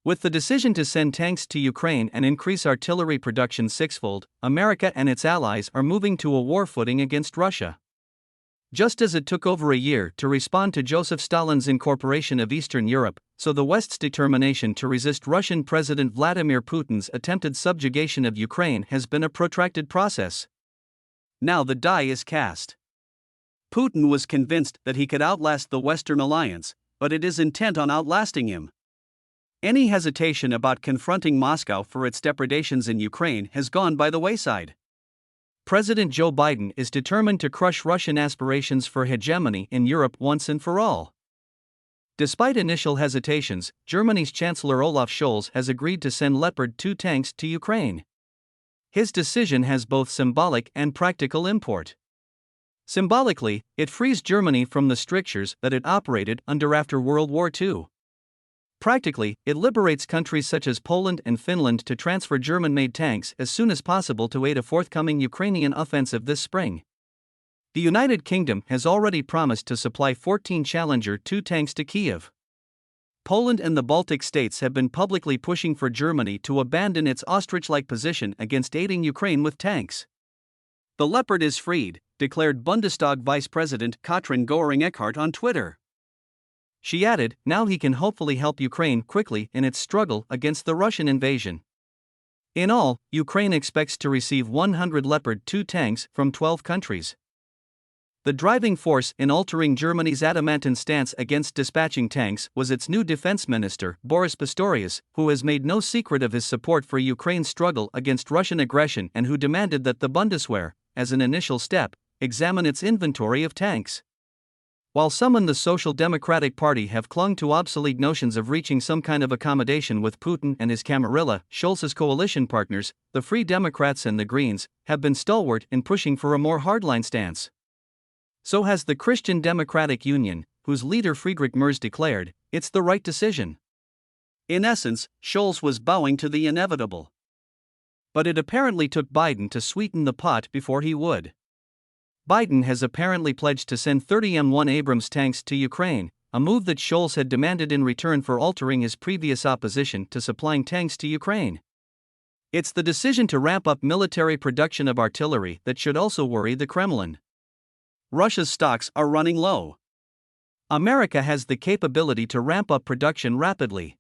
With the decision to send tanks to Ukraine and increase artillery production sixfold, America and its allies are moving to a war footing against Russia. Just as it took over a year to respond to Joseph Stalin's incorporation of Eastern Europe, so the West's determination to resist Russian President Vladimir Putin's attempted subjugation of Ukraine has been a protracted process. Now the die is cast. Putin was convinced that he could outlast the Western alliance, but it is intent on outlasting him. Any hesitation about confronting Moscow for its depredations in Ukraine has gone by the wayside. President Joe Biden is determined to crush Russian aspirations for hegemony in Europe once and for all. Despite initial hesitations, Germany's Chancellor Olaf Scholz has agreed to send Leopard-2 tanks to Ukraine. His decision has both symbolic and practical import. Symbolically, it frees Germany from the strictures that it operated under after World War II. Practically, it liberates countries such as Poland and Finland to transfer German-made tanks as soon as possible to aid a forthcoming Ukrainian offensive this spring. The United Kingdom has already promised to supply 14 Challenger 2 tanks to Kyiv. Poland and the Baltic states have been publicly pushing for Germany to abandon its ostrich-like position against aiding Ukraine with tanks. "The Leopard is freed," declared Bundestag Vice President Katrin Göring-Eckardt on Twitter. She added, now he can hopefully help Ukraine quickly in its struggle against the Russian invasion. In all, Ukraine expects to receive 100 Leopard-2 tanks from 12 countries. The driving force in altering Germany's adamantine stance against dispatching tanks was its new defense minister, Boris Pistorius, who has made no secret of his support for Ukraine's struggle against Russian aggression and who demanded that the Bundeswehr, as an initial step, examine its inventory of tanks. While some in the Social Democratic Party have clung to obsolete notions of reaching some kind of accommodation with Putin and his camarilla, Scholz's coalition partners, the Free Democrats and the Greens, have been stalwart in pushing for a more hardline stance. So has the Christian Democratic Union, whose leader Friedrich Merz declared, "It's the right decision." In essence, Scholz was bowing to the inevitable. But it apparently took Biden to sweeten the pot before he would. Biden has apparently pledged to send 30 M1 Abrams tanks to Ukraine, a move that Scholz had demanded in return for altering his previous opposition to supplying tanks to Ukraine. It's the decision to ramp up military production of artillery that should also worry the Kremlin. Russia's stocks are running low. America has the capability to ramp up production rapidly.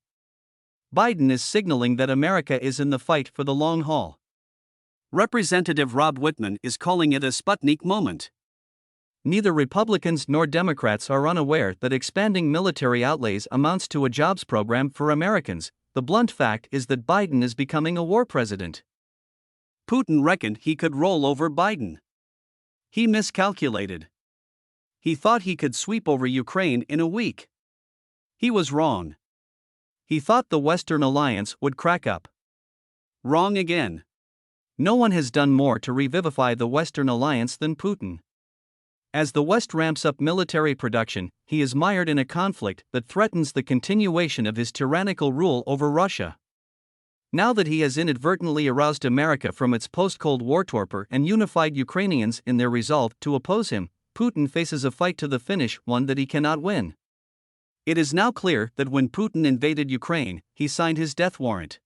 Biden is signaling that America is in the fight for the long haul. Representative Rob Wittman is calling it a Sputnik moment. Neither Republicans nor Democrats are unaware that expanding military outlays amounts to a jobs program for Americans. The blunt fact is that Biden is becoming a war president. Putin reckoned he could roll over Biden. He miscalculated. He thought he could sweep over Ukraine in a week. He was wrong. He thought the Western alliance would crack up. Wrong again. No one has done more to revivify the Western alliance than Putin. As the West ramps up military production, he is mired in a conflict that threatens the continuation of his tyrannical rule over Russia. Now that he has inadvertently aroused America from its post-Cold War torpor and unified Ukrainians in their resolve to oppose him, Putin faces a fight to the finish, one that he cannot win. It is now clear that when Putin invaded Ukraine, he signed his death warrant.